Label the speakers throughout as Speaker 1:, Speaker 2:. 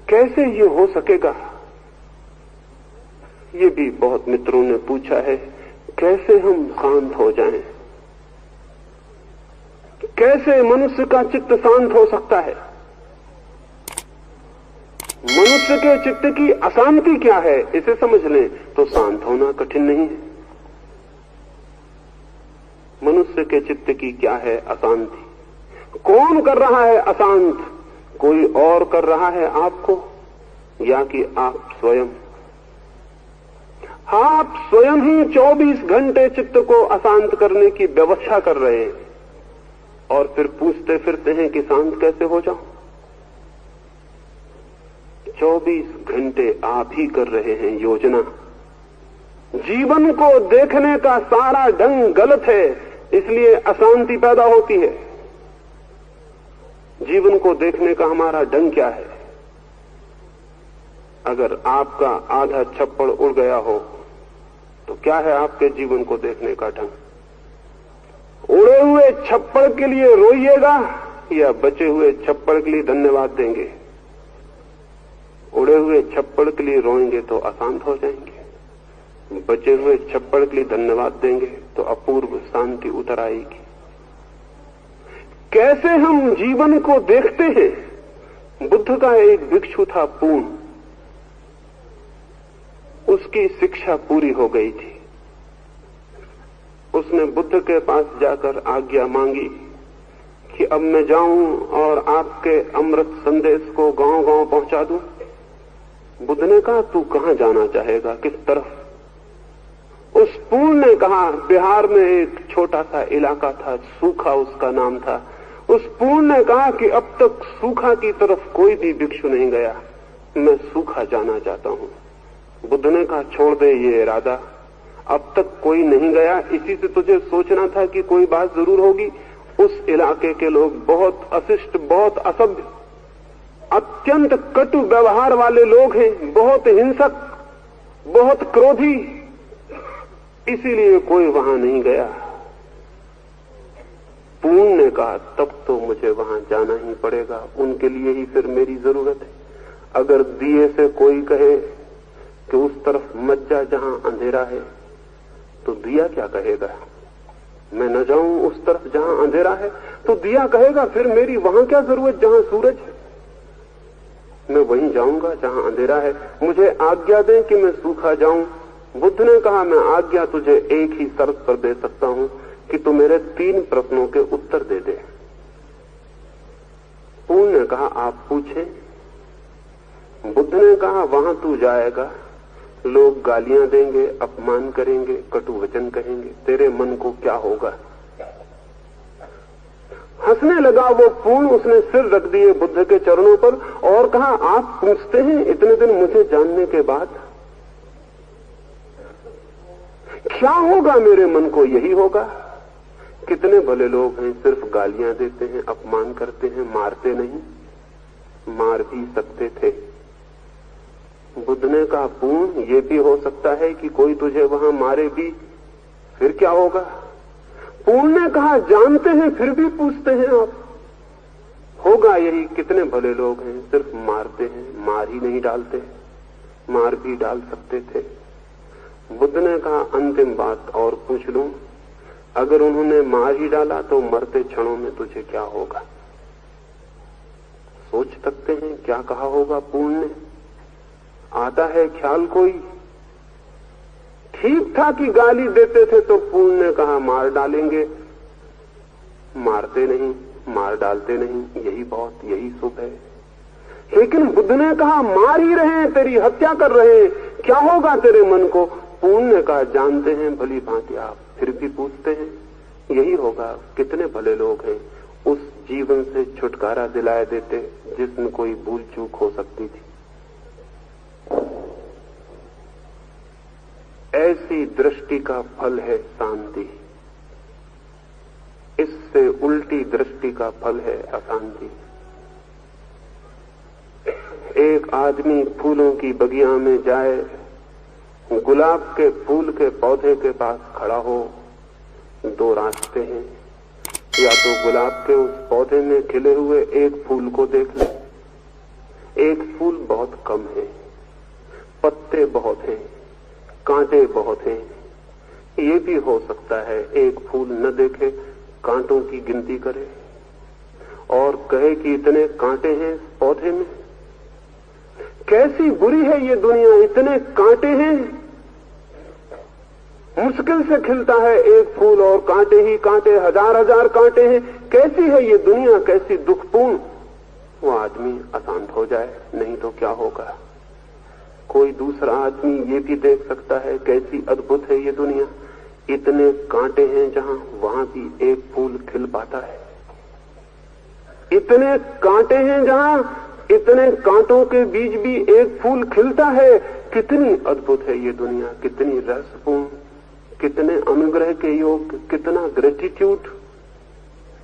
Speaker 1: कैसे ये हो सकेगा? ये भी बहुत मित्रों ने पूछा है, कैसे हम शांत हो जाएं? कैसे मनुष्य का चित्त शांत हो सकता है? मनुष्य के चित्त की अशांति क्या है, इसे समझ लें तो शांत होना कठिन नहीं है। मनुष्य के चित्त की क्या है अशांति? कौन कर रहा है अशांत? कोई और कर रहा है आपको, या कि आप स्वयं? आप स्वयं ही 24 घंटे चित्त को अशांत करने की व्यवस्था कर रहे हैं और फिर पूछते फिरते हैं कि शांत कैसे हो जाऊं। 24 घंटे आप ही कर रहे हैं योजना। जीवन को देखने का सारा ढंग गलत है, इसलिए अशांति पैदा होती है। जीवन को देखने का हमारा ढंग क्या है? अगर आपका आधा छप्पड़ उड़ गया हो तो क्या है आपके जीवन को देखने का ढंग? उड़े हुए छप्पड़ के लिए रोइएगा या बचे हुए छप्पड़ के लिए धन्यवाद देंगे? उड़े हुए छप्पड़ के लिए रोएंगे तो अशांत हो जाएंगे, बचे हुए छप्पड़ के लिए धन्यवाद देंगे तो अपूर्व शांति उतर आएगी। कैसे हम जीवन को देखते हैं? बुद्ध का एक भिक्षु था पूर्ण, उसकी शिक्षा पूरी हो गई थी। उसने बुद्ध के पास जाकर आज्ञा मांगी कि अब मैं जाऊं और आपके अमृत संदेश को गांव-गांव पहुंचा दूं। बुद्ध ने कहा, तू कहां जाना चाहेगा, किस तरफ? उस पूर्ण ने कहा, बिहार में एक छोटा सा इलाका था, सूखा उसका नाम था। उस पूर्ण ने कहा कि अब तक सूखा की तरफ कोई भी भिक्षु नहीं गया, मैं सूखा जाना चाहता हूं। बुद्ध ने कहा, छोड़ दे ये इरादा, अब तक कोई नहीं गया, इसी से तुझे सोचना था कि कोई बात जरूर होगी। उस इलाके के लोग बहुत अशिष्ट, बहुत असभ्य, अत्यंत कटु व्यवहार वाले लोग हैं, बहुत हिंसक, बहुत क्रोधी, इसीलिए कोई वहां नहीं गया। पूर्ण ने कहा, तब तो मुझे वहां जाना ही पड़ेगा, उनके लिए ही फिर मेरी जरूरत है। अगर दिए से कोई कहे कि उस तरफ मत जा जहां अंधेरा है, तो दिया क्या कहेगा? मैं न जाऊं उस तरफ जहां अंधेरा है, तो दिया कहेगा फिर मेरी वहां क्या जरूरत जहां सूरज है? मैं वहीं जाऊंगा जहां अंधेरा है। मुझे आज्ञा दें कि मैं सूखा जाऊं। बुद्ध ने कहा, मैं आज्ञा तुझे एक ही शर्त पर दे सकता हूं कि तू मेरे 3 प्रश्नों के उत्तर दे दे। पूर्ण ने कहा, आप पूछें। बुद्ध ने कहा, वहां तू जाएगा, लोग गालियां देंगे, अपमान करेंगे, कटु वचन कहेंगे, तेरे मन को क्या होगा? हंसने लगा वो पूर्ण, उसने सिर रख दिए बुद्ध के चरणों पर और कहा, आप पूछते हैं इतने दिन मुझे जानने के बाद, क्या होगा मेरे मन को? यही होगा। कितने भले लोग हैं, सिर्फ गालियां देते हैं, अपमान करते हैं, मारते नहीं। मार भी सकते थे। बुद्ध ने कहा, पूर्ण, ये भी हो सकता है कि कोई तुझे वहां मारे भी, फिर क्या होगा? पूर्ण ने कहा, जानते हैं फिर भी पूछते हैं आप? होगा यही। कितने भले लोग हैं, सिर्फ मारते हैं, मार ही नहीं डालते, मार भी डाल सकते थे। बुद्ध ने कहा, अंतिम बात और पूछ लूं, अगर उन्होंने मार ही डाला तो मरते क्षणों में तुझे क्या होगा? सोच सकते हैं क्या कहा होगा पूर्ण ने? आता है ख्याल कोई? ठीक था कि गाली देते थे तो पूर्ण ने कहा, मार डालेंगे, मारते नहीं, मार डालते नहीं, यही बहुत, यही शुभ है। लेकिन बुद्ध ने कहा, मार ही रहे हैं, तेरी हत्या कर रहे हैं, क्या होगा तेरे मन को? पूर्ण ने कहा, जानते हैं भली भांति आप, फिर भी पूछते हैं, यही होगा। कितने भले लोग हैं, उस जीवन से छुटकारा दिलाए देते जिसमें कोई भूल चूक हो सकती थी। ऐसी दृष्टि का फल है शांति, इससे उल्टी दृष्टि का फल है अशांति। एक आदमी फूलों की बगिया में जाए, गुलाब के फूल के पौधे के पास खड़ा हो, 2 रास्ते हैं, या तो गुलाब के उस पौधे में खिले हुए एक फूल को देख ले, एक फूल बहुत कम है, पत्ते बहुत हैं, कांटे बहुत हैं। ये भी हो सकता है एक फूल न देखे, कांटों की गिनती करे और कहे कि इतने कांटे हैं इस पौधे में। कैसी बुरी है ये दुनिया, इतने कांटे हैं। मुश्किल से खिलता है एक फूल और कांटे ही कांटे, हजार हजार कांटे हैं। कैसी है ये दुनिया, कैसी दुखपूर्ण। वो आदमी अशांत हो जाए, नहीं तो क्या होगा। कोई दूसरा आदमी ये भी देख सकता है कैसी अद्भुत है ये दुनिया, इतने कांटे हैं जहां वहां भी एक फूल खिल पाता है। इतने कांटे हैं जहां इतने कांटों के बीच भी एक फूल खिलता है। कितनी अद्भुत है ये दुनिया, कितनी रहस्यपूर्ण, कितने अनुग्रह के योग, कितना ग्रेटिट्यूड,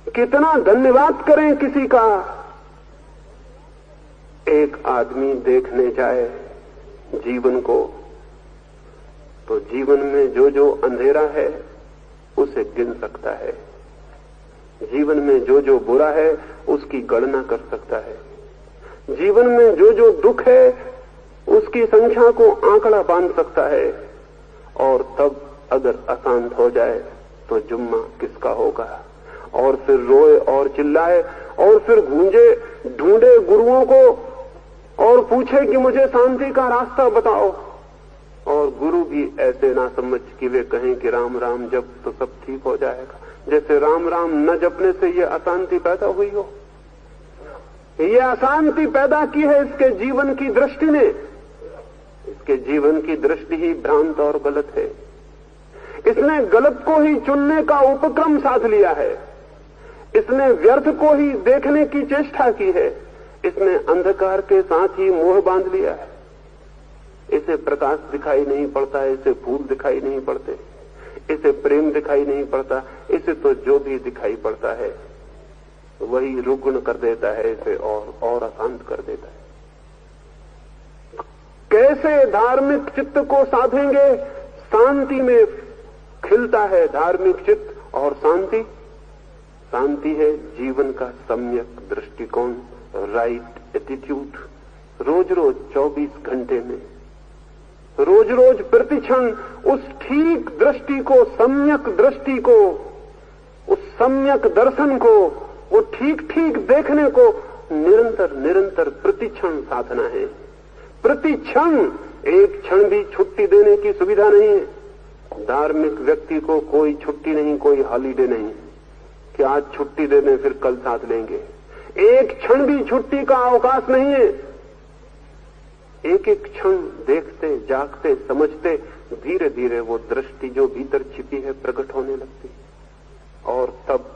Speaker 1: कितना धन्यवाद करें किसी का। एक आदमी देखने जाए जीवन को तो जीवन में जो जो अंधेरा है उसे गिन सकता है, जीवन में जो जो बुरा है उसकी गणना कर सकता है, जीवन में जो जो दुख है उसकी संख्या को आंकड़ा बांध सकता है। और तब अगर अशांत हो जाए तो जुम्मा किसका होगा। और फिर रोए और चिल्लाए और फिर गूंजे, ढूंढे गुरुओं को और पूछे कि मुझे शांति का रास्ता बताओ। और गुरु भी ऐसे ना समझ कि वे कहें कि राम राम जप तो सब ठीक हो जाएगा, जैसे राम राम न जपने से ये अशांति पैदा हुई हो। ये अशांति पैदा की है इसके जीवन की दृष्टि ने। इसके जीवन की दृष्टि ही भ्रांत और गलत है। इसने गलत को ही चुनने का उपक्रम साध लिया है, इसने व्यर्थ को ही देखने की चेष्टा की है, इसने अंधकार के साथ ही मोह बांध लिया है। इसे प्रकाश दिखाई नहीं पड़ता, इसे फूल दिखाई नहीं पड़ते, इसे प्रेम दिखाई नहीं पड़ता, इसे तो जो भी दिखाई पड़ता है वही रुग्ण कर देता है इसे और अशांत कर देता है। कैसे धार्मिक चित्त को साधेंगे? शांति में खिलता है धार्मिक चित्त। और शांति है जीवन का सम्यक दृष्टिकोण, राइट एटीट्यूड। रोज रोज 24 घंटे में, रोज रोज प्रतिक्षण उस ठीक दृष्टि को, सम्यक दृष्टि को, उस सम्यक दर्शन को, वो ठीक ठीक देखने को निरंतर निरंतर प्रतिक्षण साधना है। प्रतिक्षण, एक क्षण भी छुट्टी देने की सुविधा नहीं है। धार्मिक व्यक्ति को कोई छुट्टी नहीं, कोई हॉलीडे नहीं कि आज छुट्टी दे दें फिर कल साथ लेंगे। एक क्षण भी छुट्टी का अवकाश नहीं है। एक एक क्षण देखते, जागते, समझते, धीरे धीरे वो दृष्टि जो भीतर छिपी है प्रकट होने लगती है। और तब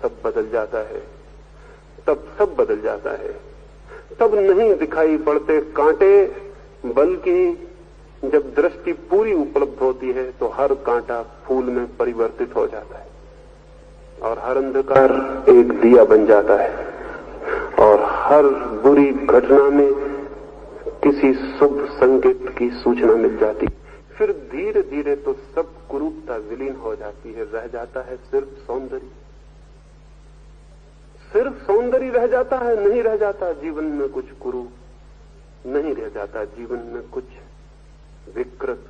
Speaker 1: सब बदल जाता है, तब सब बदल जाता है। तब नहीं दिखाई पड़ते कांटे, बल्कि जब दृष्टि पूरी उपलब्ध होती है तो हर कांटा फूल में परिवर्तित हो जाता है और हर अंधकार एक दिया बन जाता है और हर बुरी घटना में किसी शुभ संकेत की सूचना मिल जाती। फिर धीरे धीरे तो सब कुरूपता विलीन हो जाती है, रह जाता है सिर्फ सौंदर्य। सिर्फ सौंदर्य रह जाता है, नहीं रह जाता जीवन में कुछ कुरूप, नहीं रह जाता जीवन में कुछ विकृत।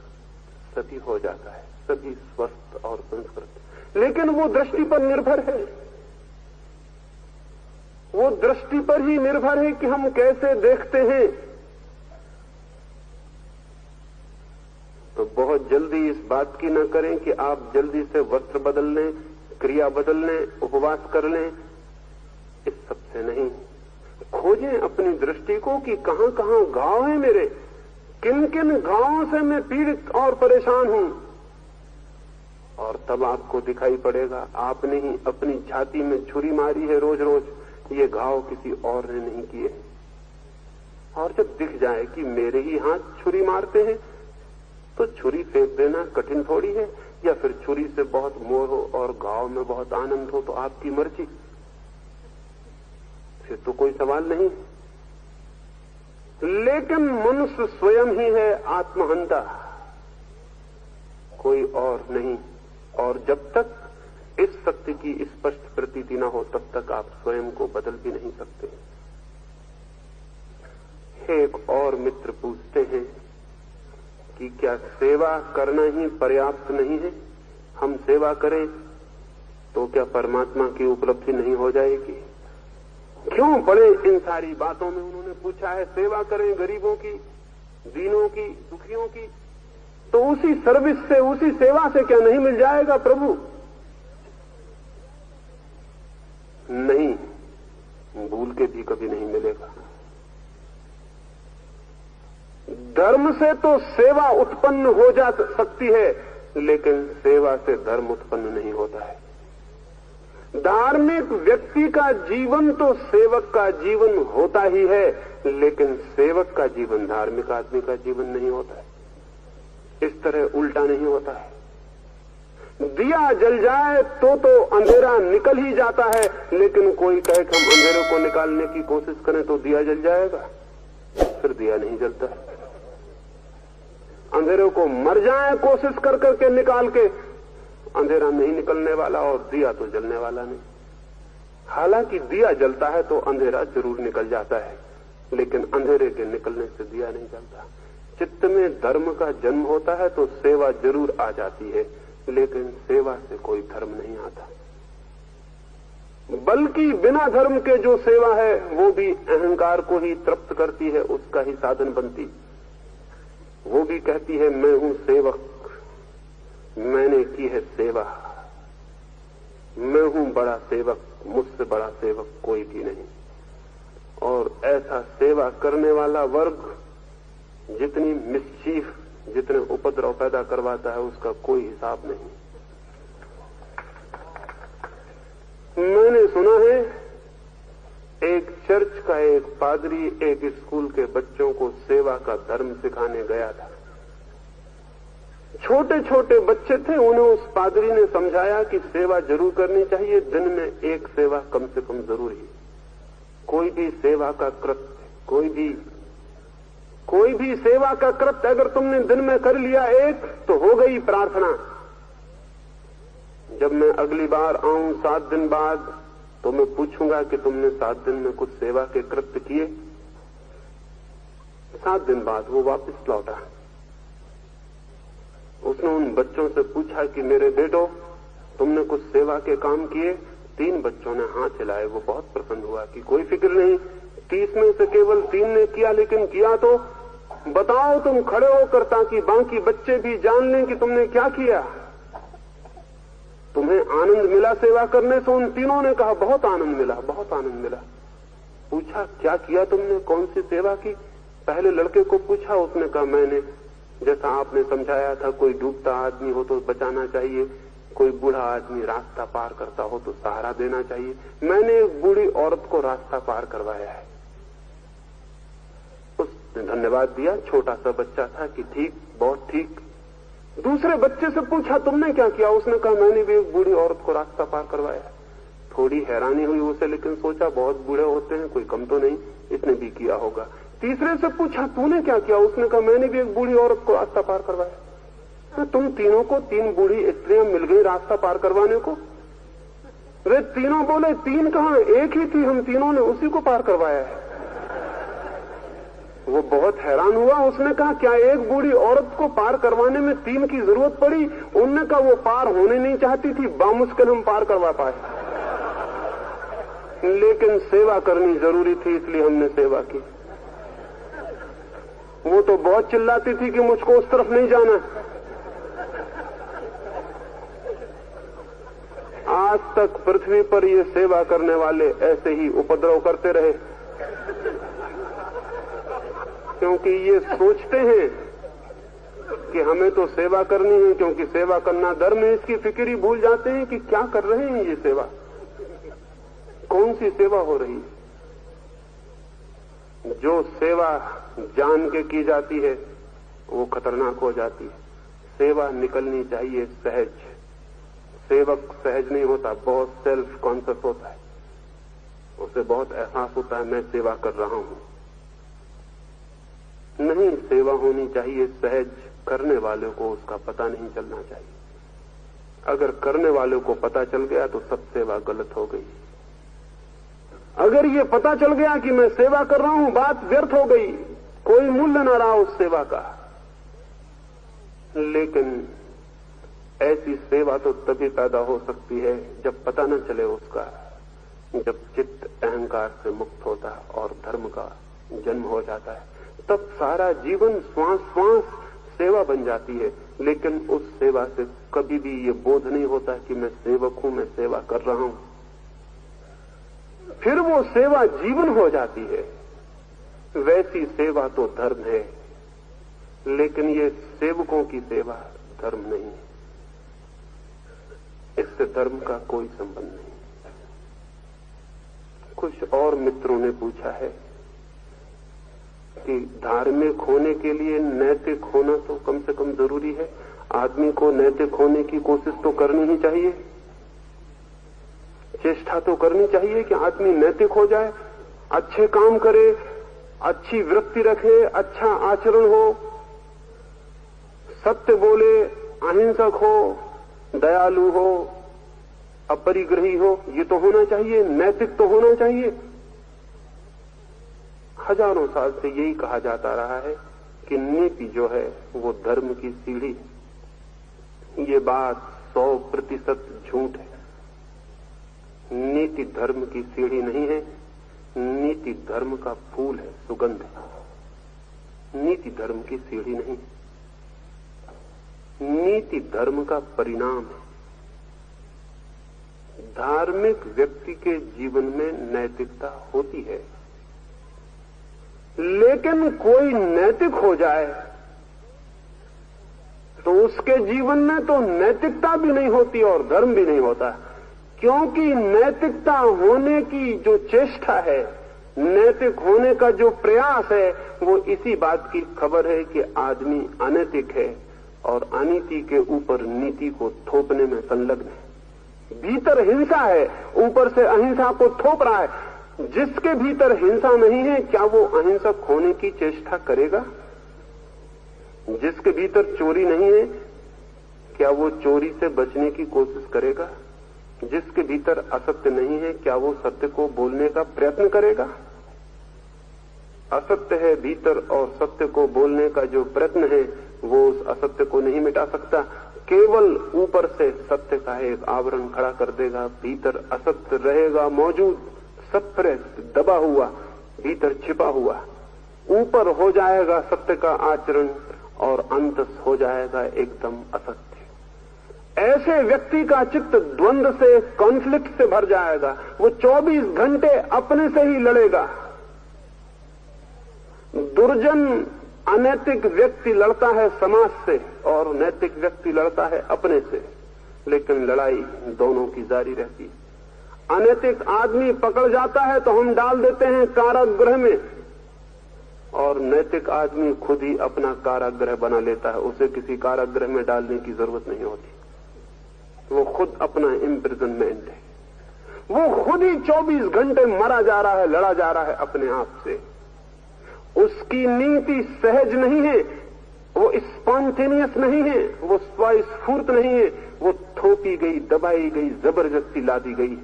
Speaker 1: सभी हो जाता है, सभी स्वस्थ और संस्कृत। लेकिन वो दृष्टि पर निर्भर है, वो दृष्टि पर ही निर्भर है कि हम कैसे देखते हैं। तो बहुत जल्दी इस बात की न करें कि आप जल्दी से वस्त्र बदल लें, क्रिया बदल लें, उपवास कर लें। इस सबसे नहीं, खोजें अपनी दृष्टि को कि कहां कहां घाव है मेरे, किन किन घावों से मैं पीड़ित और परेशान हूं। और तब आपको दिखाई पड़ेगा आपने ही अपनी छाती में छुरी मारी है रोज रोज, ये घाव किसी और ने नहीं किए। और जब दिख जाए कि मेरे ही हाथ छुरी मारते हैं तो छुरी फेंक देना कठिन थोड़ी है, या फिर छुरी से बहुत मोह हो और घाव में बहुत आनंद हो तो आपकी मर्जी, फिर तो कोई सवाल नहीं। लेकिन मनुष्य स्वयं ही है आत्महंता, कोई और नहीं। और जब तक इस सत्य की स्पष्ट प्रतीति न हो तब तक आप स्वयं को बदल भी नहीं सकते। एक और मित्र पूछते हैं कि क्या सेवा करना ही पर्याप्त नहीं है? हम सेवा करें तो क्या परमात्मा की उपलब्धि नहीं हो जाएगी? क्यों पड़े इन सारी बातों में? उन्होंने पूछा है सेवा करें गरीबों की, दीनों की, दुखियों की, तो उसी सर्विस से, उसी सेवा से क्या नहीं मिल जाएगा प्रभु? नहीं, भूल के भी कभी नहीं मिलेगा। धर्म से तो सेवा उत्पन्न हो जा सकती है, लेकिन सेवा से धर्म उत्पन्न नहीं होता है। धार्मिक व्यक्ति का जीवन तो सेवक का जीवन होता ही है, लेकिन सेवक का जीवन धार्मिक आदमी का जीवन नहीं होता है। इस तरह उल्टा नहीं होता है। दिया जल जाए तो अंधेरा निकल ही जाता है, लेकिन कोई कहे कि हम अंधेरे को निकालने की कोशिश करें तो दिया जल जाएगा, फिर दिया नहीं जलता। अंधेरे को मर जाए कोशिश कर करके निकाल के, अंधेरा नहीं निकलने वाला और दिया तो जलने वाला नहीं। हालांकि दिया जलता है तो अंधेरा जरूर निकल जाता है, लेकिन अंधेरे के निकलने से दिया नहीं जलता। चित्त में धर्म का जन्म होता है तो सेवा जरूर आ जाती है, लेकिन सेवा से कोई धर्म नहीं आता। बल्कि बिना धर्म के जो सेवा है वो भी अहंकार को ही तृप्त करती है, उसका ही साधन बनती। वो भी कहती है मैं हूं सेवक, मैंने की है सेवा, मैं हूं बड़ा सेवक, मुझसे बड़ा सेवक कोई भी नहीं। और ऐसा सेवा करने वाला वर्ग जितनी मिस्चीफ, जितने उपद्रव पैदा करवाता है, उसका कोई हिसाब नहीं। मैंने सुना है एक चर्च का एक पादरी एक स्कूल के बच्चों को सेवा का धर्म सिखाने गया था। छोटे छोटे बच्चे थे, उन्हें उस पादरी ने समझाया कि सेवा जरूर करनी चाहिए, दिन में एक सेवा कम से कम जरूरी। कोई भी सेवा का कृत्य, कोई भी सेवा का कृत्य अगर तुमने दिन में कर लिया एक, तो हो गई प्रार्थना। जब मैं अगली बार आऊं 7 दिन बाद, तो मैं पूछूंगा कि तुमने 7 दिन में कुछ सेवा के कृत्य किए? 7 दिन बाद वो वापस लौटा। उसने उन बच्चों से पूछा कि मेरे बेटो, तुमने कुछ सेवा के काम किए? 3 बच्चों ने हाथ हिलाए। वो बहुत प्रसन्न हुआ कि कोई फिक्र नहीं, 30 में से केवल 3 ने किया, लेकिन किया तो बताओ तुम खड़े होकर, ताकि बाकी बच्चे भी जान लें कि तुमने क्या किया। तुम्हें आनंद मिला सेवा करने से? उन तीनों ने कहा बहुत आनंद मिला, बहुत आनंद मिला। पूछा क्या किया तुमने, कौन सी सेवा की? पहले लड़के को पूछा, उसने कहा मैंने जैसा आपने समझाया था, कोई डूबता आदमी हो तो बचाना चाहिए, कोई बूढ़ा आदमी रास्ता पार करता हो तो सहारा देना चाहिए। मैंने एक बूढ़ी औरत को रास्ता पार करवाया है। उसने धन्यवाद दिया, छोटा सा बच्चा था कि ठीक, बहुत ठीक। दूसरे बच्चे से पूछा तुमने क्या किया? उसने कहा मैंने भी एक बूढ़ी औरत को रास्ता पार करवाया। थोड़ी हैरानी हुई उसे, लेकिन सोचा बहुत बूढ़े होते हैं, कोई कम तो नहीं, इसने भी किया होगा। तीसरे से पूछा तूने क्या किया? उसने कहा मैंने भी एक बूढ़ी औरत को रास्ता पार करवाया। तुम तीनों को 3 बूढ़ी स्त्रियां मिल गई रास्ता पार करवाने को? वे तीनों बोले 3 कहां, एक ही थी, हम तीनों ने उसी को पार करवाया है। वो बहुत हैरान हुआ। उसने कहा क्या एक बूढ़ी औरत को पार करवाने में 3 की जरूरत पड़ी? उन्होंने कहा वो पार होने नहीं चाहती थी, बामुश्किल हम पार करवा पाए, लेकिन सेवा करनी जरूरी थी, इसलिए हमने सेवा की। वो तो बहुत चिल्लाती थी कि मुझको उस तरफ नहीं जाना। आज तक पृथ्वी पर ये सेवा करने वाले ऐसे ही उपद्रव करते रहे, क्योंकि ये सोचते हैं कि हमें तो सेवा करनी है, क्योंकि सेवा करना धर्म है। इसकी फिक्र ही भूल जाते हैं कि क्या कर रहे हैं ये सेवा, कौन सी सेवा हो रही है। जो सेवा जान के की जाती है वो खतरनाक हो जाती है। सेवा निकलनी चाहिए सहज। सेवक सहज नहीं होता, बहुत सेल्फ कॉन्शियस होता है, उसे बहुत एहसास होता है मैं सेवा कर रहा हूं। नहीं, सेवा होनी चाहिए सहज। करने वाले को उसका पता नहीं चलना चाहिए। अगर करने वाले को पता चल गया तो सब सेवा गलत हो गई। अगर ये पता चल गया कि मैं सेवा कर रहा हूं, बात व्यर्थ हो गई। कोई मूल्य न रहा उस सेवा का। लेकिन ऐसी सेवा तो तभी पैदा हो सकती है जब पता न चले उसका, जब चित्त अहंकार से मुक्त होता है और धर्म का जन्म हो जाता है। तब सारा जीवन श्वास श्वास सेवा बन जाती है। लेकिन उस सेवा से कभी भी ये बोध नहीं होता कि मैं सेवक हूं, मैं सेवा कर रहा हूं। फिर वो सेवा जीवन हो जाती है। वैसी सेवा तो धर्म है, लेकिन ये सेवकों की सेवा धर्म नहीं है। इससे धर्म का कोई संबंध नहीं। कुछ और मित्रों ने पूछा है कि धार्मिक होने के लिए नैतिक होना तो कम से कम जरूरी है। आदमी को नैतिक होने की कोशिश तो करनी ही चाहिए, चेष्टा तो करनी चाहिए कि आदमी नैतिक हो जाए, अच्छे काम करे, अच्छी वृत्ति रखे, अच्छा आचरण हो, सत्य बोले, अहिंसक हो, दयालु हो, अपरिग्रही हो। ये तो होना चाहिए, नैतिक तो होना चाहिए। हजारों साल से यही कहा जाता रहा है कि नीति जो है वो धर्म की सीढ़ी है। ये बात 100% झूठ है। नीति धर्म की सीढ़ी नहीं है, नीति धर्म का फूल है, सुगंध है। नीति धर्म की सीढ़ी नहीं, नीति धर्म का परिणाम है। धार्मिक व्यक्ति के जीवन में नैतिकता होती है, लेकिन कोई नैतिक हो जाए तो उसके जीवन में तो नैतिकता भी नहीं होती और धर्म भी नहीं होता। क्योंकि नैतिकता होने की जो चेष्टा है, नैतिक होने का जो प्रयास है, वो इसी बात की खबर है कि आदमी अनैतिक है और अनीति के ऊपर नीति को थोपने में संलग्न है। भीतर हिंसा है, ऊपर से अहिंसा को थोप रहा है। जिसके भीतर हिंसा नहीं है, क्या वो अहिंसक होने की चेष्टा करेगा? जिसके भीतर चोरी नहीं है, क्या वो चोरी से बचने की कोशिश करेगा? जिसके भीतर असत्य नहीं है, क्या वो सत्य को बोलने का प्रयत्न करेगा? असत्य है भीतर और सत्य को बोलने का जो प्रयत्न है वो उस असत्य को नहीं मिटा सकता। केवल ऊपर से सत्य का एक आवरण खड़ा कर देगा, भीतर असत्य रहेगा मौजूद, सप्रेस, दबा हुआ, भीतर छिपा हुआ। ऊपर हो जाएगा सत्य का आचरण और अंतस हो जाएगा एकदम असत्य। ऐसे व्यक्ति का चित्त द्वंद्व से, कॉन्फ्लिक्ट से भर जाएगा। वो 24 घंटे अपने से ही लड़ेगा। दुर्जन अनैतिक व्यक्ति लड़ता है समाज से और नैतिक व्यक्ति लड़ता है अपने से, लेकिन लड़ाई दोनों की जारी रहती है। अनैतिक आदमी पकड़ जाता है तो हम डाल देते हैं कारागृह में, और नैतिक आदमी खुद ही अपना कारागृह बना लेता है। उसे किसी कारागृह में डालने की जरूरत नहीं होती, वो खुद अपना इम्प्रिजनमेंट है। वो खुद ही 24 घंटे मरा जा रहा है, लड़ा जा रहा है अपने आप से। उसकी नीति सहज नहीं है, वो स्पॉन्टेनियस नहीं है, वो स्वस्फूर्त नहीं है, वो थोपी गई, दबाई गई, जबरदस्ती ला दी गई।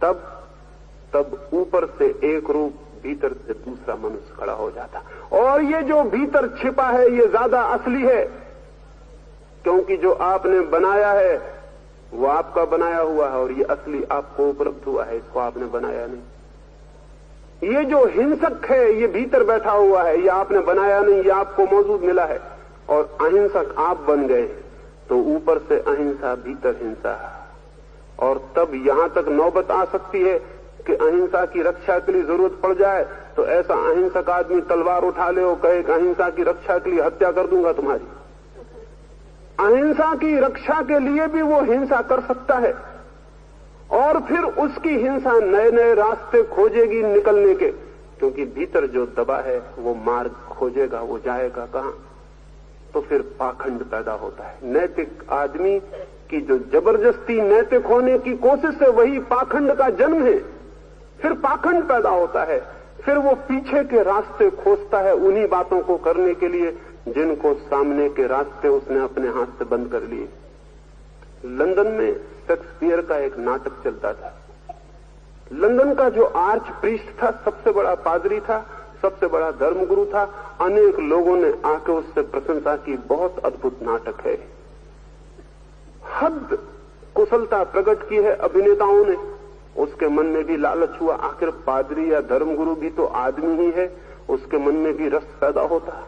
Speaker 1: तब ऊपर से एक रूप, भीतर से दूसरा मनुष्य खड़ा हो जाता। और ये जो भीतर छिपा है ये ज्यादा असली है, क्योंकि जो आपने बनाया है वो आपका बनाया हुआ है और ये असली आपको उपलब्ध हुआ है, इसको आपने बनाया नहीं। ये जो हिंसक है ये भीतर बैठा हुआ है, ये आपने बनाया नहीं, ये आपको मौजूद मिला है। और अहिंसक आप बन गए तो ऊपर से अहिंसा, भीतर हिंसा। और तब यहां तक नौबत आ सकती है कि अहिंसा की रक्षा के लिए जरूरत पड़ जाए तो ऐसा अहिंसक आदमी तलवार उठा ले और कहे कि अहिंसा की रक्षा के लिए हत्या कर दूंगा तुम्हारी। अहिंसा की रक्षा के लिए भी वो हिंसा कर सकता है, और फिर उसकी हिंसा नए नए रास्ते खोजेगी निकलने के, क्योंकि भीतर जो दबा है वो मार्ग खोजेगा, वो जाएगा कहां? तो फिर पाखंड पैदा होता है। नैतिक आदमी की जो जबरदस्ती नैतिक होने की कोशिश है वही पाखंड का जन्म है। फिर पाखंड पैदा होता है, फिर वो पीछे के रास्ते खोजता है उन्हीं बातों को करने के लिए जिनको सामने के रास्ते उसने अपने हाथ से बंद कर लिए। लंदन में शेक्सपियर का एक नाटक चलता था। लंदन का जो आर्च प्रीस्ट था, सबसे बड़ा पादरी था, सबसे बड़ा धर्मगुरु था। अनेक लोगों ने आके उससे प्रशंसा की, बहुत अद्भुत नाटक है। हद कुशलता प्रकट की है अभिनेताओं ने। उसके मन में भी लालच हुआ, आखिर पादरी या धर्मगुरु भी तो आदमी ही है, उसके मन में भी रस पैदा होता।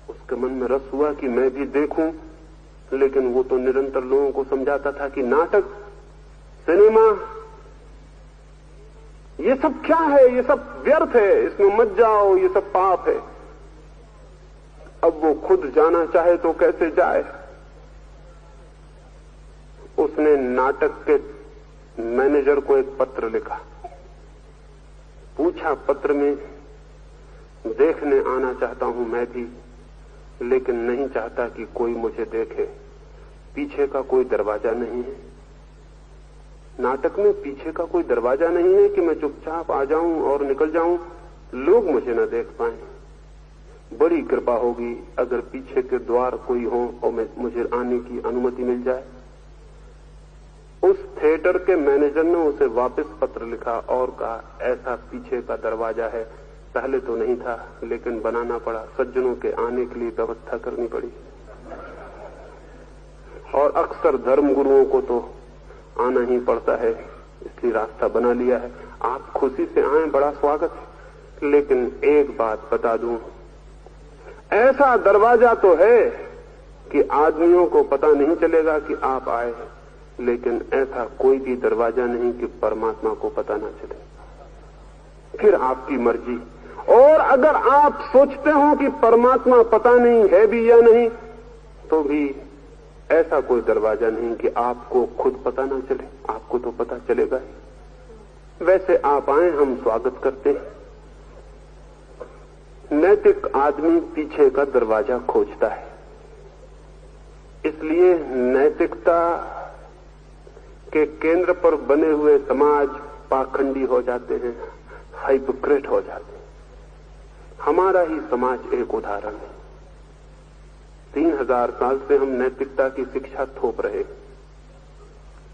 Speaker 1: उसके मन में रस हुआ कि मैं भी देखूं, लेकिन वो तो निरंतर लोगों को समझाता था कि नाटक, सिनेमा, ये सब क्या है, ये सब व्यर्थ है, इसमें मत जाओ, ये सब पाप है। अब वो खुद जाना चाहे तो कैसे जाए। उसने नाटक के मैनेजर को एक पत्र लिखा, पूछा पत्र में, देखने आना चाहता हूं मैं भी, लेकिन नहीं चाहता कि कोई मुझे देखे। पीछे का कोई दरवाजा नहीं है। नाटक में पीछे का कोई दरवाजा नहीं है कि मैं चुपचाप आ जाऊं और निकल जाऊं, लोग मुझे न देख पाए। बड़ी कृपा होगी अगर पीछे के द्वार कोई हो और मुझे आने की अनुमति मिल जाए। उस थिएटर के मैनेजर ने उसे वापस पत्र लिखा और कहा, ऐसा पीछे का दरवाजा है, पहले तो नहीं था लेकिन बनाना पड़ा, सज्जनों के आने के लिए व्यवस्था करनी पड़ी। और अक्सर धर्मगुरुओं को तो आना ही पड़ता है, इसलिए रास्ता बना लिया है। आप खुशी से आए, बड़ा स्वागत है। लेकिन एक बात बता दूं, ऐसा दरवाजा तो है कि आदमियों को पता नहीं चलेगा कि आप आए हैं, लेकिन ऐसा कोई भी दरवाजा नहीं कि परमात्मा को पता ना चले। फिर आपकी मर्जी। और अगर आप सोचते हो कि परमात्मा पता नहीं है भी या नहीं, तो भी ऐसा कोई दरवाजा नहीं कि आपको खुद पता ना चले, आपको तो पता चलेगा ही। वैसे आप आए, हम स्वागत करते हैं। नैतिक आदमी पीछे का दरवाजा खोजता है, इसलिए नैतिकता के केंद्र पर बने हुए समाज पाखंडी हो जाते हैं, हाइपोक्रेट हो जाते हैं। हमारा ही समाज एक उदाहरण है। 3000 साल से हम नैतिकता की शिक्षा थोप रहे।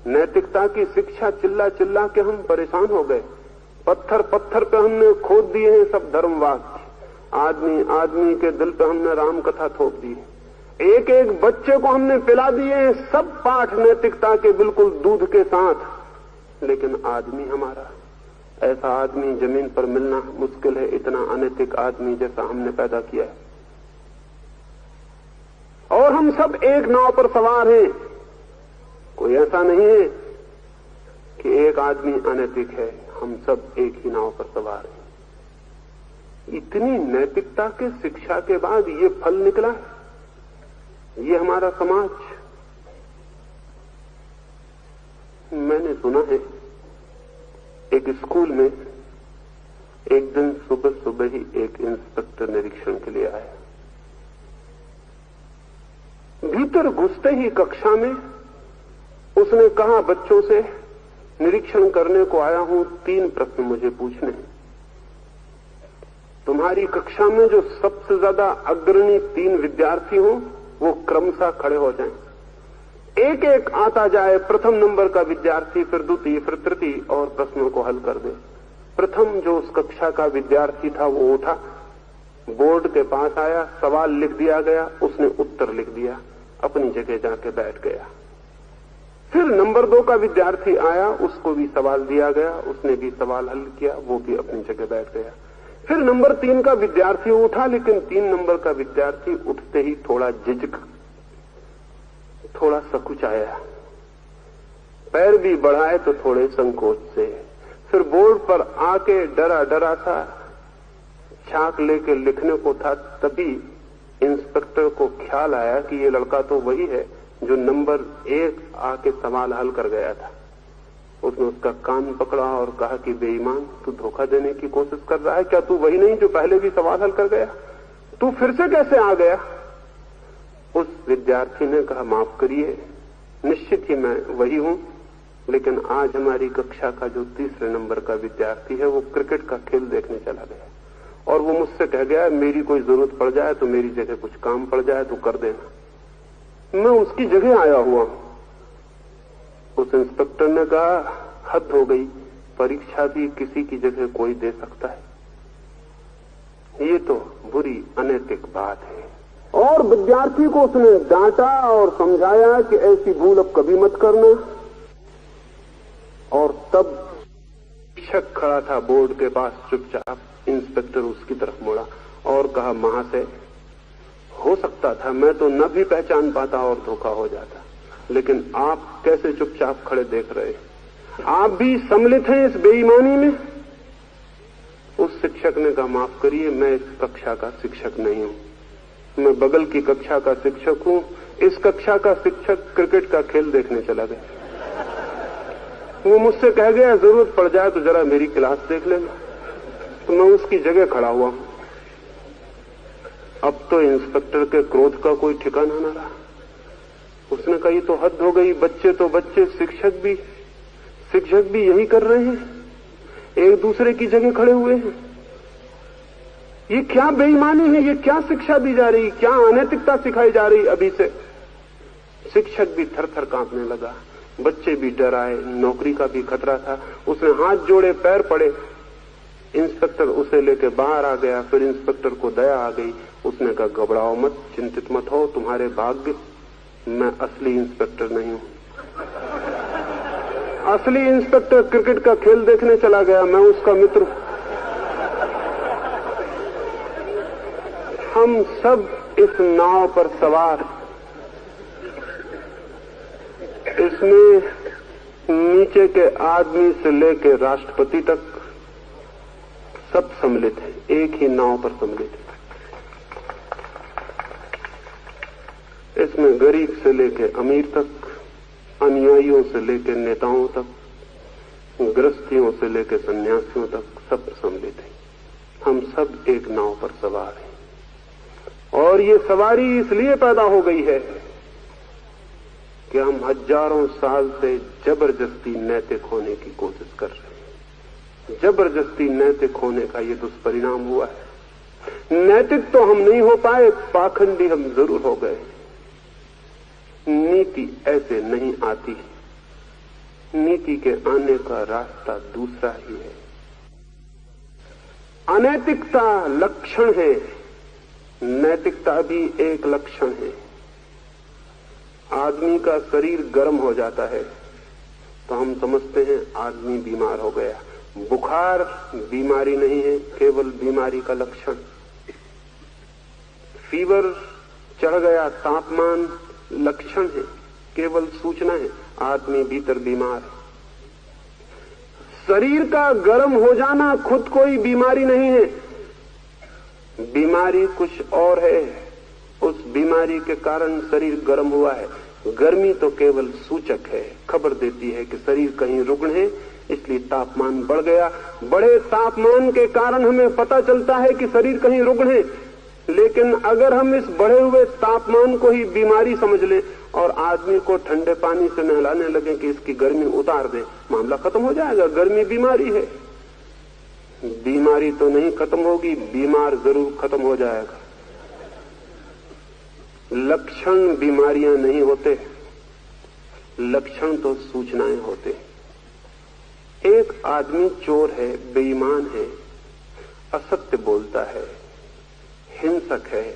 Speaker 1: नैतिकता की शिक्षा चिल्ला चिल्ला के हम परेशान हो गए। पत्थर पत्थर पे हमने खोद दिए हैं सब धर्मवाक्य। आदमी आदमी के दिल पे हमने राम कथा थोप दी। एक एक बच्चे को हमने पिला दिए हैं सब पाठ नैतिकता के, बिल्कुल दूध के साथ। लेकिन आदमी हमारा, ऐसा आदमी जमीन पर मिलना मुश्किल है, इतना अनैतिक आदमी जैसा हमने पैदा किया है। और हम सब एक नाव पर सवार हैं। कोई ऐसा नहीं है कि एक आदमी अनैतिक है, हम सब एक ही नाव पर सवार हैं। इतनी नैतिकता के शिक्षा के बाद ये फल निकला है। ये हमारा समाज। मैंने सुना है एक स्कूल में एक दिन सुबह सुबह ही एक इंस्पेक्टर निरीक्षण के लिए आया। भीतर घुसते ही कक्षा में उसने कहा बच्चों से, निरीक्षण करने को आया हूं, 3 प्रश्न मुझे पूछने हैं। तुम्हारी कक्षा में जो सबसे ज्यादा अग्रणी 3 विद्यार्थी हो वो क्रमशः खड़े हो जाएं। एक एक आता जाए, प्रथम नंबर का विद्यार्थी, फिर द्वितीय, फिर तृतीय, और प्रश्नों को हल कर दे। प्रथम जो उस कक्षा का विद्यार्थी था वो उठा, बोर्ड के पास आया, सवाल लिख दिया गया, उसने उत्तर लिख दिया, अपनी जगह जाके बैठ गया। फिर नंबर 2 का विद्यार्थी आया, उसको भी सवाल दिया गया, उसने भी सवाल हल किया, वो भी अपनी जगह बैठ गया। फिर नंबर 3 का विद्यार्थी उठा, लेकिन 3 नंबर का विद्यार्थी उठते ही थोड़ा झिझक, थोड़ा सकुचाया, पैर भी बढ़ाए तो थोड़े संकोच से। फिर बोर्ड पर आके डरा डरा सा चाक लेके लिखने को था, तभी इंस्पेक्टर को ख्याल आया कि ये लड़का तो वही है जो नंबर 1 आके सवाल हल कर गया था। उसने उसका कान पकड़ा और कहा कि बेईमान, तू धोखा देने की कोशिश कर रहा है क्या? तू वही नहीं जो पहले भी सवाल हल कर गया? तू फिर से कैसे आ गया? उस विद्यार्थी ने कहा, माफ करिए, निश्चित ही मैं वही हूं, लेकिन आज हमारी कक्षा का जो 3रे नंबर का विद्यार्थी है वो क्रिकेट का खेल देखने चला गया और वो मुझसे कह गया मेरी कोई जरूरत पड़ जाए तो, मेरी जगह कुछ काम पड़ जाए तो कर देना। मैं उसकी जगह आया हुआ हूं। उस इंस्पेक्टर ने कहा, हद हो गई, परीक्षा भी किसी की जगह कोई दे सकता है। ये तो बुरी अनैतिक बात है। और विद्यार्थी को उसने डांटा और समझाया कि ऐसी भूल अब कभी मत करना। और तब शिक्षक खड़ा था बोर्ड के पास चुपचाप। इंस्पेक्टर उसकी तरफ मुड़ा और कहा, महाशय, हो सकता था मैं तो न भी पहचान पाता और धोखा हो जाता, लेकिन आप कैसे चुपचाप खड़े देख रहे? आप भी सम्मिलित हैं इस बेईमानी में? उस शिक्षक ने कहा, माफ करिए, मैं इस कक्षा का शिक्षक नहीं हूं, मैं बगल की कक्षा का शिक्षक हूं। इस कक्षा का शिक्षक क्रिकेट का खेल देखने चला गया। वो मुझसे कह गया, जरूरत पड़ जाए तो जरा मेरी क्लास देख लेना। तो मैं उसकी जगह खड़ा हुआ हूं। अब तो इंस्पेक्टर के क्रोध का कोई ठिकाना न रहा। उसने कहा, ये तो हद हो गई, बच्चे तो बच्चे, शिक्षक भी यही कर रहे हैं, एक दूसरे की जगह खड़े हुए हैं। ये क्या बेईमानी है, ये क्या शिक्षा दी जा रही, क्या अनैतिकता सिखाई जा रही अभी से। शिक्षक भी थर थर कांपने लगा, बच्चे भी डर आए, नौकरी का भी खतरा था। उसने हाथ जोड़े, पैर पड़े। इंस्पेक्टर उसे लेके बाहर आ गया। फिर इंस्पेक्टर को दया आ गई। उसने कहा, घबराओ मत, चिंतित मत हो, तुम्हारे भाग्य, मैं असली इंस्पेक्टर नहीं हूं। असली इंस्पेक्टर क्रिकेट का खेल देखने चला गया, मैं उसका मित्र। हम सब इस नाव पर सवार, इसमें नीचे के आदमी से लेकर राष्ट्रपति तक सब सम्मिलित हैं, एक ही नाव पर सम्मिलित है। इसमें गरीब से लेकर अमीर तक, अनुयायियों से लेकर नेताओं तक, गृहस्थियों से लेकर सन्यासियों तक सब सम्मिलित हैं। हम सब एक नाव पर सवार हैं। और ये सवारी इसलिए पैदा हो गई है कि हम हजारों साल से जबरदस्ती नैतिक होने की कोशिश कर रहे हैं। जबरदस्ती नैतिक होने का ये दुष्परिणाम हुआ है। नैतिक तो हम नहीं हो पाए, पाखंडी हम जरूर हो गए। नीति ऐसे नहीं आती, नीति के आने का रास्ता दूसरा ही है। अनैतिकता लक्षण है, नैतिकता भी एक लक्षण है। आदमी का शरीर गर्म हो जाता है तो हम समझते हैं आदमी बीमार हो गया। बुखार बीमारी नहीं है, केवल बीमारी का लक्षण। फीवर चढ़ गया, तापमान लक्षण है, केवल सूचना है, आदमी भीतर बीमार है। शरीर का गर्म हो जाना खुद कोई बीमारी नहीं है, बीमारी कुछ और है। उस बीमारी के कारण शरीर गर्म हुआ है। गर्मी तो केवल सूचक है, खबर देती है कि शरीर कहीं रुग्ण है, इसलिए तापमान बढ़ गया। बड़े तापमान के कारण हमें पता चलता है कि शरीर कहीं रुग्ण है। लेकिन अगर हम इस बढ़े हुए तापमान को ही बीमारी समझ लें और आदमी को ठंडे पानी से नहलाने लगे कि इसकी गर्मी उतार दे, मामला खत्म हो जाएगा। गर्मी बीमारी है, बीमारी तो नहीं खत्म होगी, बीमार जरूर खत्म हो जाएगा। लक्षण बीमारियां नहीं होते, लक्षण तो सूचनाएं होते। एक आदमी चोर है, बेईमान है, असत्य बोलता है, हिंसक है,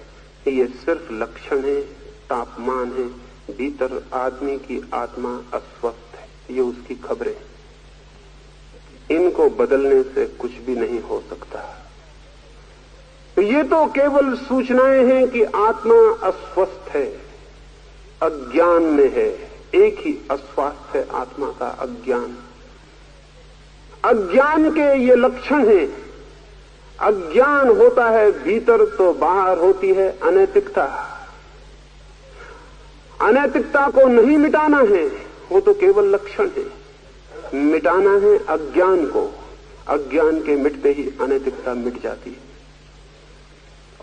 Speaker 1: ये सिर्फ लक्षण है, तापमान है। भीतर आदमी की आत्मा अस्वस्थ है, ये उसकी खबरें। इनको बदलने से कुछ भी नहीं हो सकता। ये तो केवल सूचनाएं हैं कि आत्मा अस्वस्थ है, अज्ञान में है। एक ही अस्वास्थ्य है आत्मा का, अज्ञान। अज्ञान के ये लक्षण हैं। अज्ञान होता है भीतर तो बाहर होती है अनैतिकता। अनैतिकता को नहीं मिटाना है, वो तो केवल लक्षण है। मिटाना है अज्ञान को। अज्ञान के मिटते ही अनैतिकता मिट जाती है।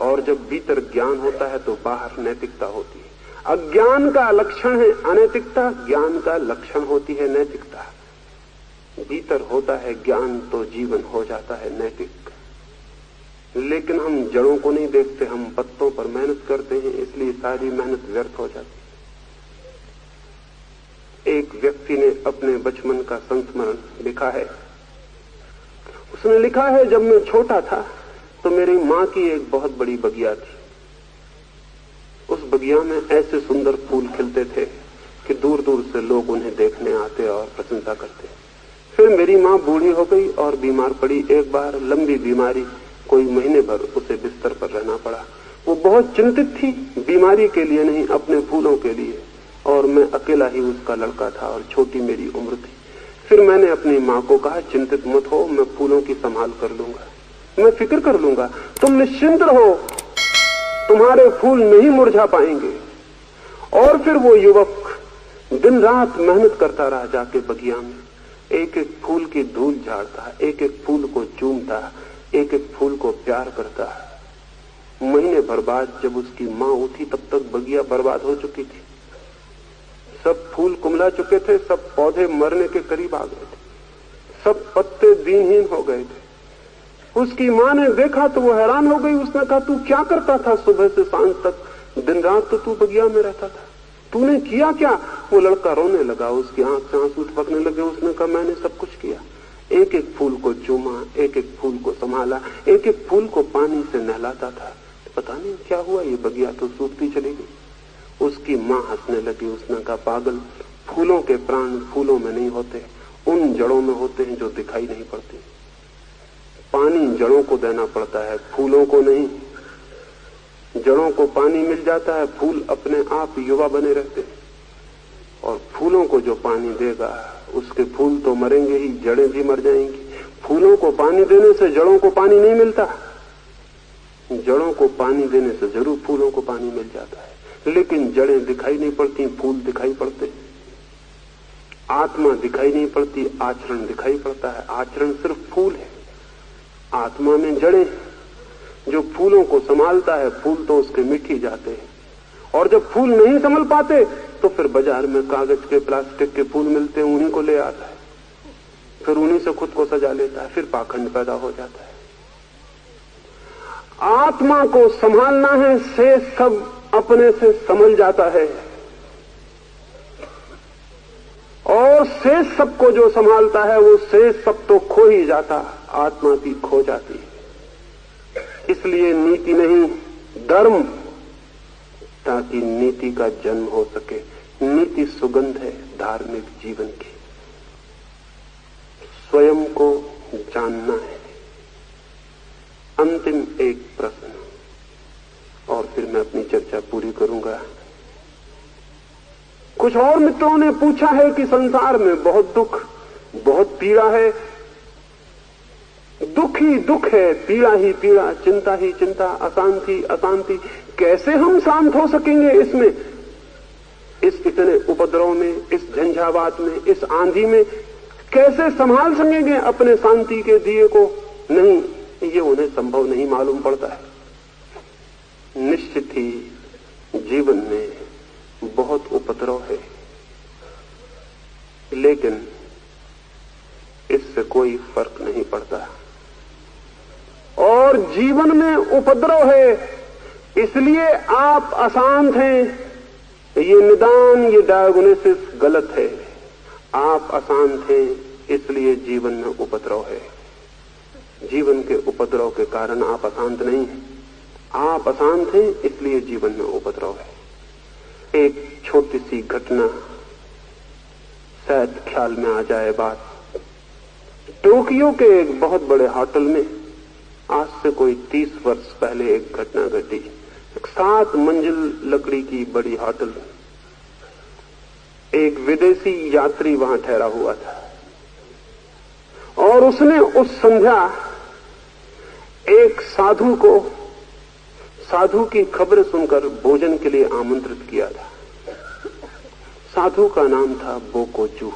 Speaker 1: और जब भीतर ज्ञान होता है तो बाहर नैतिकता होती है। अज्ञान का लक्षण है अनैतिकता, ज्ञान का लक्षण होती है नैतिकता। भीतर होता है ज्ञान तो जीवन हो जाता है नैतिक। लेकिन हम जड़ों को नहीं देखते, हम पत्तों पर मेहनत करते हैं, इसलिए सारी मेहनत व्यर्थ हो जाती है। एक व्यक्ति ने अपने बचपन का संस्मरण लिखा है। उसने लिखा है, जब मैं छोटा था तो मेरी माँ की एक बहुत बड़ी बगिया थी। उस बगिया में ऐसे सुंदर फूल खिलते थे कि दूर दूर से लोग उन्हें देखने आते और प्रशंसा करते। फिर मेरी माँ बूढ़ी हो गई और बीमार पड़ी। एक बार लंबी बीमारी, कोई महीने भर उसे बिस्तर पर रहना पड़ा। वो बहुत चिंतित थी, बीमारी के लिए नहीं, अपने फूलों के लिए। और मैं अकेला ही उसका लड़का था और छोटी मेरी उम्र थी। फिर मैंने अपनी माँ को कहा, चिंतित मत हो, मैं फूलों की संभाल कर लूंगा, मैं फिक्र कर लूंगा, तुम निश्चिंत रहो, तुम्हारे फूल नहीं मुरझा पाएंगे। और फिर वो युवक दिन रात मेहनत करता रहा, जाके बगिया में एक एक फूल की धूल झाड़ता, एक एक फूल को चूमता, एक एक फूल को प्यार करता। महीने भर बाद जब उसकी माँ उठी तब तक बगिया बर्बाद हो चुकी थी। सब फूल कुमला चुके थे, सब पौधे मरने के करीब आ गए थे, सब पत्ते दीनहीन हो गए थे। उसकी माँ ने देखा तो वो हैरान हो गई। उसने कहा, तू क्या करता था सुबह से सांझ तक? दिन रात तो तू बगिया में रहता था, तूने किया क्या? वो लड़का रोने लगा, उसकी आंख से आंसू टपकने लगे। उसने कहा, मैंने सब कुछ किया, एक एक फूल को चूमा, एक एक फूल को संभाला, एक एक फूल को पानी से नहलाता था। पता नहीं क्या हुआ, ये बगिया तो सूखती चली गई। उसकी माँ हंसने लगी। उसने कहा, पागल, फूलों के प्राण फूलों में नहीं होते, उन जड़ों में होते हैं जो दिखाई नहीं पड़ती। पानी जड़ों को देना पड़ता है, फूलों को नहीं। जड़ों को पानी मिल जाता है, फूल अपने आप युवा बने रहते हैं। और फूलों को जो पानी देगा उसके फूल तो मरेंगे ही, जड़ें भी मर जाएंगी। फूलों को पानी देने से जड़ों को पानी नहीं मिलता, जड़ों को पानी देने से जरूर फूलों को पानी मिल जाता है। लेकिन जड़ें दिखाई नहीं पड़ती, फूल दिखाई पड़ते। आत्मा दिखाई नहीं पड़ती, आचरण दिखाई पड़ता है। आचरण सिर्फ फूल है, आत्मा में जड़ें। जो फूलों को संभालता है, फूल तो उसके मिट ही जाते हैं। और जब फूल नहीं संभल पाते तो फिर बाजार में कागज के, प्लास्टिक के फूल मिलते हैं, उन्हीं को ले आता है, फिर उन्हीं से खुद को सजा लेता है, फिर पाखंड पैदा हो जाता है। आत्मा को संभालना है, शेष सब अपने से संभल जाता है। और शेष सबको जो संभालता है वो शेष सब तो खो ही जाता, आत्मा भी खो जाती है। इसलिए नीति नहीं, धर्म, ताकि नीति का जन्म हो सके। नीति सुगंध है धार्मिक जीवन की। स्वयं को जानना है। अंतिम एक प्रश्न और फिर मैं अपनी चर्चा पूरी करूंगा। कुछ और मित्रों ने पूछा है कि संसार में बहुत दुख, बहुत पीड़ा है। दुख ही दुख है, पीड़ा ही पीड़ा, चिंता ही चिंता, अशांति अशांति। कैसे हम शांत हो सकेंगे इसमें, इस इतने उपद्रव में, इस झंझावात में, इस आंधी में? कैसे संभाल सकेंगे अपने शांति के दिए को? नहीं, ये उन्हें संभव नहीं मालूम पड़ता है। निश्चित ही जीवन में बहुत उपद्रव है, लेकिन इससे कोई फर्क नहीं पड़ता। और जीवन में उपद्रव है इसलिए आप अशांत हैं, ये निदान, ये डायग्नोसिस गलत है। आप अशांत हैं इसलिए जीवन में उपद्रव है। जीवन के उपद्रव के कारण आप अशांत नहीं हैं, आप अशांत हैं इसलिए जीवन में उपद्रव है। एक छोटी सी घटना, शायद ख्याल में आ जाए बात। टोक्यो के एक बहुत बड़े होटल में आज से कोई 30 वर्ष पहले एक घटना घटी। एक 7 मंजिल लकड़ी की बड़ी होटल, एक विदेशी यात्री वहां ठहरा हुआ था और उसने उस संध्या एक साधु को, साधु की खबर सुनकर भोजन के लिए आमंत्रित किया था। साधु का नाम था बोकोजू।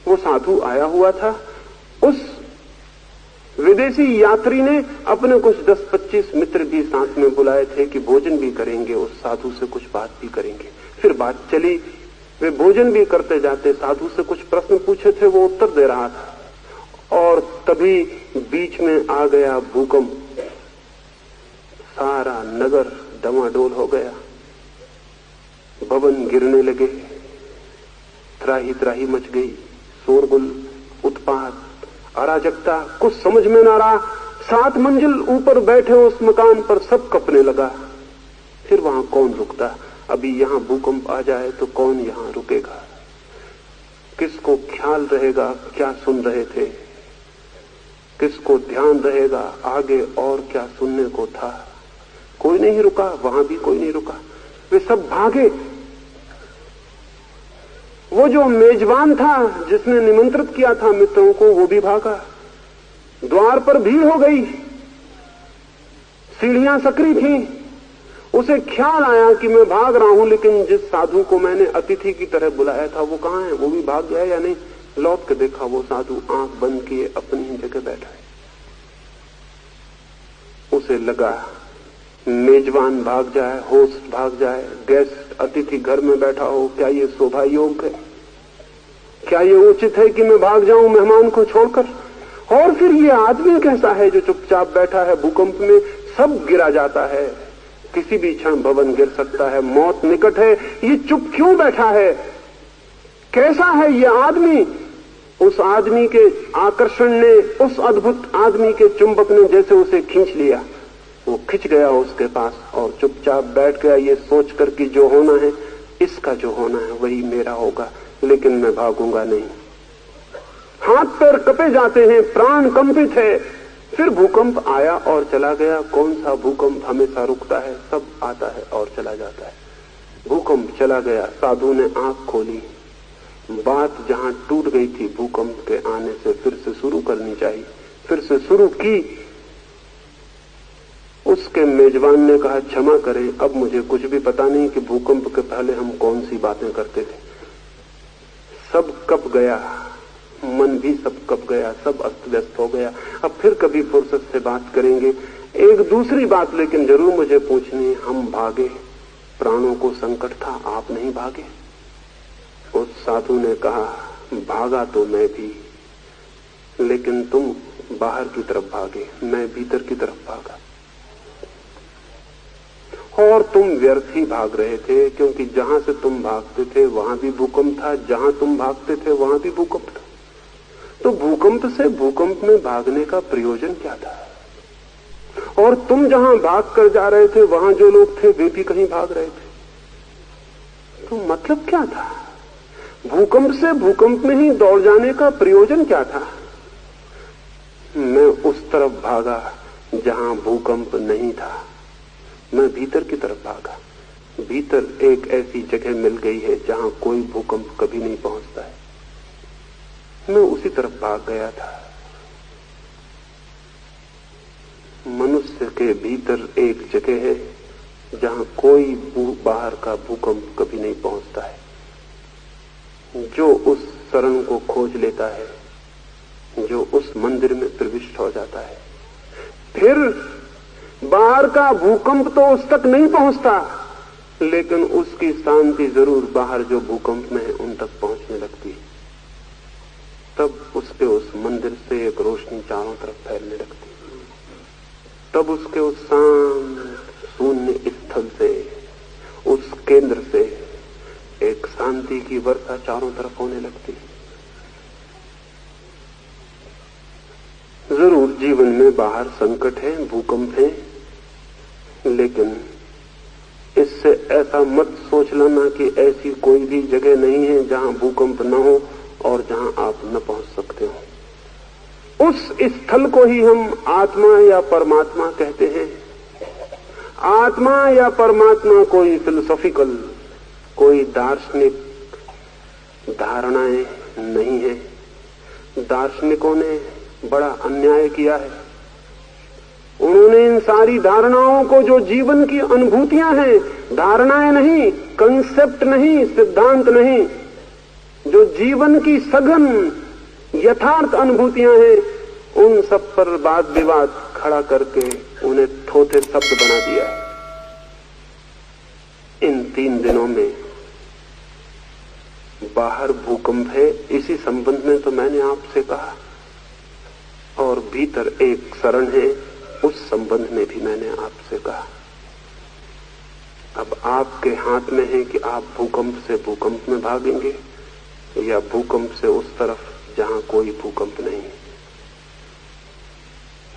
Speaker 1: वो साधु आया हुआ था। उस विदेशी यात्री ने अपने कुछ 10-25 मित्र भी साथ में बुलाए थे कि भोजन भी करेंगे, उस साधु से कुछ बात भी करेंगे। फिर बात चली, वे भोजन भी करते जाते। साधु से कुछ प्रश्न पूछे थे, वो उत्तर दे रहा था और तभी बीच में आ गया भूकंप। सारा नगर डमाडोल हो गया, भवन गिरने लगे, त्राही त्राही मच गई, शोरगुल, उत्पात, अराजकता, कुछ समझ में ना रहा। 7 मंजिल ऊपर बैठे उस मकान पर सब कपने लगा। फिर वहां कौन रुकता? अभी यहां भूकंप आ जाए तो कौन यहां रुकेगा? किसको ख्याल रहेगा क्या सुन रहे थे? किसको ध्यान रहेगा आगे और क्या सुनने को था? कोई नहीं रुका, वहां भी कोई नहीं रुका, वे सब भागे। वो जो मेजबान था जिसने निमंत्रित किया था मित्रों को, वो भी भागा। द्वार पर भीड़ हो गई, सीढ़ियां सकरी थी। उसे ख्याल आया कि मैं भाग रहा हूं, लेकिन जिस साधु को मैंने अतिथि की तरह बुलाया था वो कहां है? वो भी भाग गया या नहीं? लौट के देखा, वो साधु आंख बंद किए अपनी जगह बैठा है। उसे लगा मेजबान भाग जाए, होस्ट भाग जाए, गेस्ट अतिथि घर में बैठा हो, क्या ये शोभा योग्य है? क्या ये उचित है कि मैं भाग जाऊं मेहमान को छोड़कर? और फिर ये आदमी कैसा है जो चुपचाप बैठा है? भूकंप में सब गिरा जाता है, किसी भी क्षण भवन गिर सकता है, मौत निकट है, ये चुप क्यों बैठा है? कैसा है ये आदमी? उस आदमी के आकर्षण ने, उस अद्भुत आदमी के चुंबक ने जैसे उसे खींच लिया। वो खिंच गया उसके पास और चुपचाप बैठ गया, ये सोचकर कि जो होना है, इसका जो होना है वही मेरा होगा, लेकिन मैं भागूंगा नहीं। हाथ पैर कपे जाते हैं, प्राण कंपित है। फिर भूकंप आया और चला गया। कौन सा भूकंप हमेशा रुकता है? सब आता है और चला जाता है। भूकंप चला गया, साधु ने आंख खोली। बात जहां टूट गई थी भूकंप के आने से, फिर से शुरू करनी चाहिए। फिर से शुरू की। उसके मेजबान ने कहा, क्षमा करें, अब मुझे कुछ भी पता नहीं कि भूकंप के पहले हम कौन सी बातें करते थे। सब कब गया, मन भी सब कब गया, सब अस्त व्यस्त हो गया। अब फिर कभी फुर्सत से बात करेंगे। एक दूसरी बात लेकिन जरूर मुझे पूछनी, हम भागे, प्राणों को संकट था, आप नहीं भागे? उस साधु ने कहा, भागा तो मैं भी, लेकिन तुम बाहर की तरफ भागे, मैं भीतर की तरफ भागा। और तुम व्यर्थ ही भाग रहे थे, क्योंकि जहां से तुम भागते थे वहां भी भूकंप था, जहां तुम भागते थे वहां भी भूकंप था। तो भूकंप से भूकंप में भागने का प्रयोजन क्या था? और तुम जहां भाग कर जा रहे थे वहां जो लोग थे वे भी कहीं भाग रहे थे। तो मतलब क्या था? भूकंप से भूकंप में ही दौड़ जाने का प्रयोजन क्या था? मैं उस तरफ भागा जहां भूकंप नहीं था, मैं भीतर की तरफ भागा। भीतर एक ऐसी जगह मिल गई है जहां कोई भूकंप कभी नहीं पहुंचता है। मैं उसी तरफ भाग गया था। मनुष्य के भीतर एक जगह है जहां कोई बाहर का भूकंप कभी नहीं पहुंचता है। जो उस शरण को खोज लेता है, जो उस मंदिर में प्रविष्ट हो जाता है, फिर बाहर का भूकंप तो उस तक नहीं पहुंचता, लेकिन उसकी शांति जरूर बाहर जो भूकंप में है उन तक पहुंचने लगती है। तब उसके उस मंदिर से एक रोशनी चारों तरफ फैलने लगती है। तब उसके उस शांत शून्य स्थल से, उस केंद्र से एक शांति की वर्षा चारों तरफ होने लगती है। जरूर जीवन में बाहर संकट है, भूकंप है, लेकिन इससे ऐसा मत सोच लेना कि ऐसी कोई भी जगह नहीं है जहां भूकंप न हो और जहां आप न पहुंच सकते हो। उस स्थल को ही हम आत्मा या परमात्मा कहते हैं। आत्मा या परमात्मा कोई फिलोसॉफिकल, कोई दार्शनिक धारणाएं नहीं है। दार्शनिकों ने बड़ा अन्याय किया है। उन्होंने इन सारी धारणाओं को, जो जीवन की अनुभूतियां हैं, धारणाएं नहीं, कंसेप्ट नहीं, सिद्धांत नहीं, जो जीवन की सघन यथार्थ अनुभूतियां हैं, उन सब पर वाद विवाद खड़ा करके उन्हें थोथे शब्द बना दिया है। इन 3 दिनों में बाहर भूकंप है, इसी संबंध में तो मैंने आपसे कहा, और भीतर एक शरण है, उस संबंध में भी मैंने आपसे कहा। अब आपके हाथ में है कि आप भूकंप से भूकंप में भागेंगे या भूकंप से उस तरफ जहां कोई भूकंप नहीं।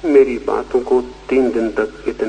Speaker 1: मेरी बातों को 3 दिन तक इतने